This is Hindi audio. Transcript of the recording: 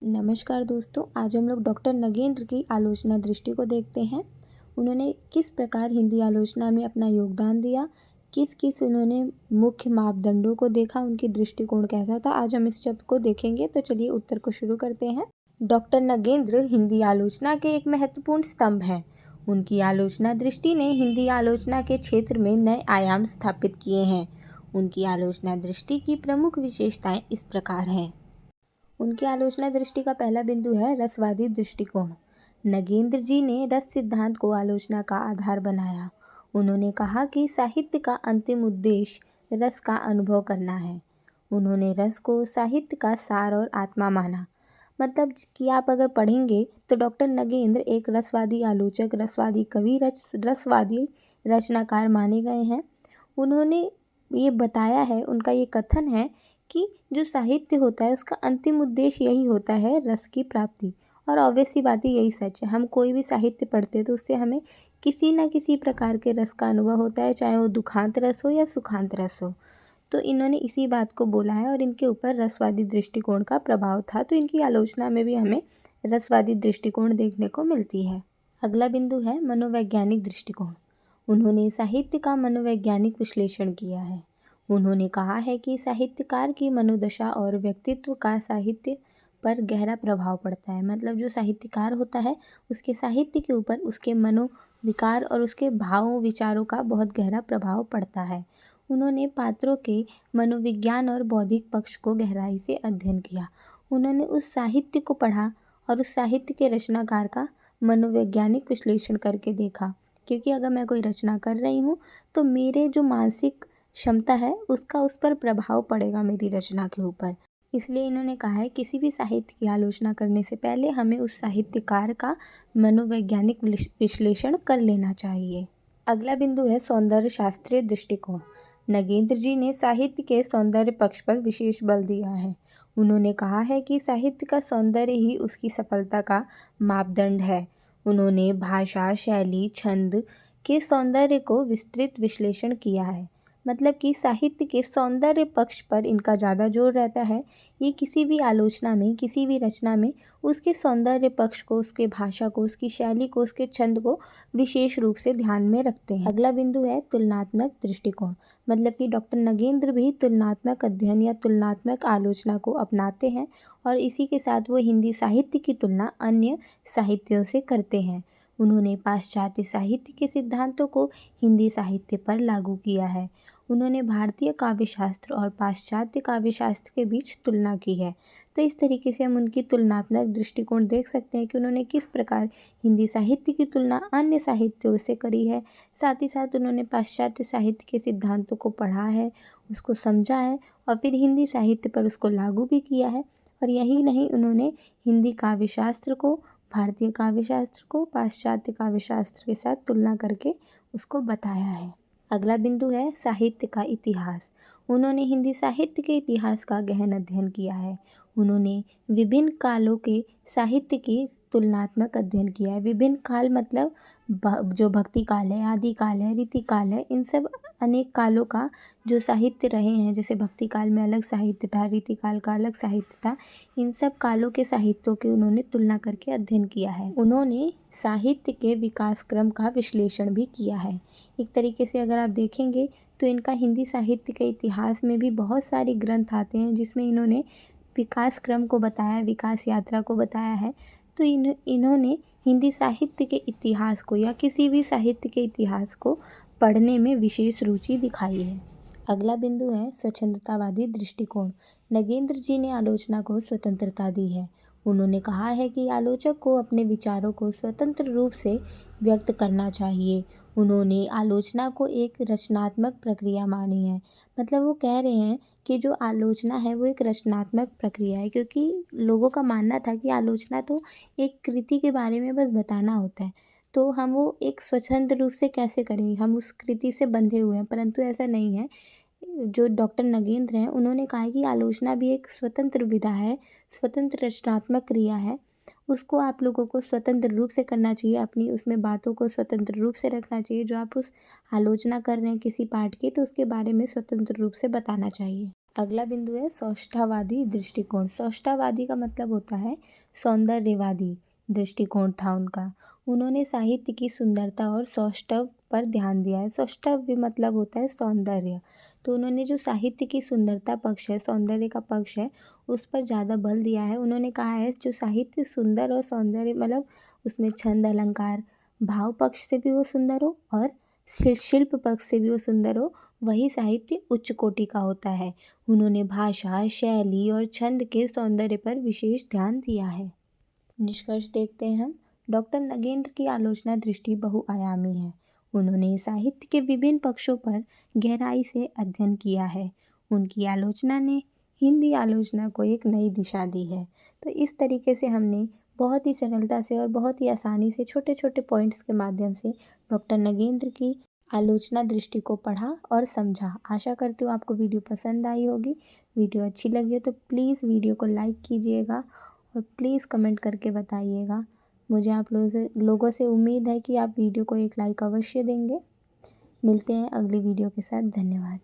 नमस्कार दोस्तों, आज हम लोग डॉक्टर नगेंद्र की आलोचना दृष्टि को देखते हैं। उन्होंने किस प्रकार हिंदी आलोचना में अपना योगदान दिया, किस किस उन्होंने मुख्य मापदंडों को देखा, उनकी दृष्टिकोण कैसा था, आज हम इस शब्द को देखेंगे। तो चलिए उत्तर को शुरू करते हैं। डॉक्टर नगेंद्र हिंदी आलोचना के एक महत्वपूर्ण स्तंभ हैं। उनकी आलोचना दृष्टि ने हिंदी आलोचना के क्षेत्र में नए आयाम स्थापित किए हैं। उनकी आलोचना दृष्टि की प्रमुख विशेषताएं इस प्रकार हैं। उनकी आलोचना दृष्टि का पहला बिंदु है रसवादी दृष्टिकोण। नगेंद्र जी ने रस सिद्धांत को आलोचना का आधार बनाया। उन्होंने कहा कि साहित्य का अंतिम उद्देश्य रस का अनुभव करना है। उन्होंने रस को साहित्य का सार और आत्मा माना। मतलब कि आप अगर पढ़ेंगे तो डॉक्टर नगेंद्र एक रसवादी आलोचक, रसवादी कवि, रसवादी रचनाकार माने गए हैं। उन्होंने ये बताया है, उनका ये कथन है कि जो साहित्य होता है उसका अंतिम उद्देश्य यही होता है, रस की प्राप्ति। और ऑब्वियस सी बात है, यही सच है। हम कोई भी साहित्य पढ़ते हैं तो उससे हमें किसी न किसी प्रकार के रस का अनुभव होता है, चाहे वो दुखांत रस हो या सुखांत रस हो। तो इन्होंने इसी बात को बोला है और इनके ऊपर रसवादी दृष्टिकोण का प्रभाव था। तो इनकी आलोचना में भी हमें रसवादी दृष्टिकोण देखने को मिलती है। अगला बिंदु है मनोवैज्ञानिक दृष्टिकोण। उन्होंने साहित्य का मनोवैज्ञानिक विश्लेषण किया है। उन्होंने कहा है कि साहित्यकार की मनोदशा और व्यक्तित्व का साहित्य पर गहरा प्रभाव पड़ता है। मतलब जो साहित्यकार होता है उसके साहित्य के ऊपर उसके मनोविकार और उसके भावों विचारों का बहुत गहरा प्रभाव पड़ता है। उन्होंने पात्रों के मनोविज्ञान और बौद्धिक पक्ष को गहराई से अध्ययन किया। उन्होंने उस साहित्य को पढ़ा और उस साहित्य के रचनाकार का मनोवैज्ञानिक विश्लेषण करके देखा। क्योंकि अगर मैं कोई रचना कर रही हूँ तो मेरे जो मानसिक क्षमता है उसका उस पर प्रभाव पड़ेगा मेरी रचना के ऊपर। इसलिए इन्होंने कहा है किसी भी साहित्य की आलोचना करने से पहले हमें उस साहित्यकार का मनोवैज्ञानिक विश्लेषण कर लेना चाहिए। अगला बिंदु है सौंदर्य शास्त्रीय दृष्टिकोण। नगेंद्र जी ने साहित्य के सौंदर्य पक्ष पर विशेष बल दिया है। उन्होंने कहा है कि साहित्य का सौंदर्य ही उसकी सफलता का मापदंड है। उन्होंने भाषा, शैली, छंद के सौंदर्य को विस्तृत विश्लेषण किया है। मतलब कि साहित्य के सौंदर्य पक्ष पर इनका ज़्यादा जोर रहता है। ये किसी भी आलोचना में, किसी भी रचना में उसके सौंदर्य पक्ष को, उसके भाषा को, उसकी शैली को, उसके छंद को विशेष रूप से ध्यान में रखते हैं। अगला बिंदु है तुलनात्मक दृष्टिकोण। मतलब कि डॉक्टर नगेंद्र भी तुलनात्मक अध्ययन या तुलनात्मक आलोचना को अपनाते हैं और इसी के साथ वो हिंदी साहित्य की तुलना अन्य साहित्यों से करते हैं। उन्होंने पाश्चात्य साहित्य के सिद्धांतों को हिंदी साहित्य पर लागू किया है। उन्होंने भारतीय काव्यशास्त्र और पाश्चात्य काव्यशास्त्र के बीच तुलना की है। तो इस तरीके से हम उनकी तुलनात्मक दृष्टिकोण देख सकते हैं कि उन्होंने किस प्रकार हिंदी साहित्य की तुलना अन्य साहित्यों से करी है। साथ ही साथ उन्होंने पाश्चात्य साहित्य के सिद्धांतों को पढ़ा है, उसको समझा है और फिर हिंदी साहित्य पर उसको लागू भी किया है। और यही नहीं, उन्होंने हिंदी काव्यशास्त्र को, भारतीय काव्यशास्त्र को पाश्चात्य काव्यशास्त्र के साथ तुलना करके उसको बताया है। अगला बिंदु है साहित्य का इतिहास। उन्होंने हिंदी साहित्य के इतिहास का गहन अध्ययन किया है। उन्होंने विभिन्न कालों के साहित्य की तुलनात्मक अध्ययन किया है। विभिन्न काल मतलब जो भक्ति काल है, आदि काल है, रीति काल है, इन सब अनेक कालों का जो साहित्य रहे हैं, जैसे भक्ति काल में अलग साहित्य था, रीति काल का अलग साहित्य था, इन सब कालों के साहित्यों की उन्होंने तुलना करके अध्ययन किया है। उन्होंने साहित्य के विकास क्रम का विश्लेषण भी किया है। एक तरीके से अगर आप देखेंगे तो इनका हिंदी साहित्य के इतिहास में भी बहुत सारे ग्रंथ आते हैं जिसमें इन्होंने विकास क्रम को बताया, विकास यात्रा को बताया है। तो इन्होंने हिंदी साहित्य के इतिहास को या किसी भी साहित्य के इतिहास को पढ़ने में विशेष रुचि दिखाई है। अगला बिंदु है स्वतंत्रतावादी दृष्टिकोण। नगेंद्र जी ने आलोचना को स्वतंत्रता दी है। उन्होंने कहा है कि आलोचक को अपने विचारों को स्वतंत्र रूप से व्यक्त करना चाहिए। उन्होंने आलोचना को एक रचनात्मक प्रक्रिया मानी है। मतलब वो कह रहे हैं कि जो आलोचना है वो एक रचनात्मक प्रक्रिया है, क्योंकि लोगों का मानना था कि आलोचना तो एक कृति के बारे में बस बताना होता है, तो हम वो एक स्वतंत्र रूप से कैसे करेंगे, हम उस कृति से बंधे हुए हैं। परंतु ऐसा नहीं है। जो डॉक्टर नगेंद्र हैं उन्होंने कहा है कि आलोचना भी एक स्वतंत्र विधा है, स्वतंत्र रचनात्मक क्रिया है। उसको आप लोगों को स्वतंत्र रूप से करना चाहिए, अपनी उसमें बातों को स्वतंत्र रूप से रखना चाहिए। जो आप उस आलोचना कर रहे हैं किसी पाठ की, तो उसके बारे में स्वतंत्र रूप से बताना चाहिए। अगला बिंदु है सौष्ठववादी दृष्टिकोण। सौष्ठववादी का मतलब होता है सौंदर्यवादी दृष्टिकोण था उनका। उन्होंने साहित्य की सुंदरता और सौष्ठव पर ध्यान दिया है। सौष्ठव भी मतलब होता है सौंदर्य। तो उन्होंने जो साहित्य की सुंदरता पक्ष है, सौंदर्य का पक्ष है, उस पर ज़्यादा बल दिया है। उन्होंने कहा है जो साहित्य सुंदर और सौंदर्य मतलब उसमें छंद अलंकार भाव पक्ष से भी वो सुंदर हो और शिल्प पक्ष से भी वो सुंदर हो, वही साहित्य उच्च कोटि का होता है। उन्होंने भाषा, शैली और छंद के सौंदर्य पर विशेष ध्यान दिया है। निष्कर्ष देखते हैं हम। डॉक्टर नगेंद्र की आलोचना दृष्टि बहुआयामी है। उन्होंने साहित्य के विभिन्न पक्षों पर गहराई से अध्ययन किया है। उनकी आलोचना ने हिंदी आलोचना को एक नई दिशा दी है। तो इस तरीके से हमने बहुत ही सरलता से और बहुत ही आसानी से छोटे छोटे पॉइंट्स के माध्यम से डॉक्टर नगेंद्र की आलोचना दृष्टि को पढ़ा और समझा। आशा करती हूँ आपको वीडियो पसंद आई होगी। वीडियो अच्छी लगी हो तो प्लीज़ वीडियो को लाइक कीजिएगा और प्लीज़ कमेंट करके बताइएगा। मुझे आप लोगों से उम्मीद है कि आप वीडियो को एक लाइक अवश्य देंगे। मिलते हैं अगली वीडियो के साथ। धन्यवाद।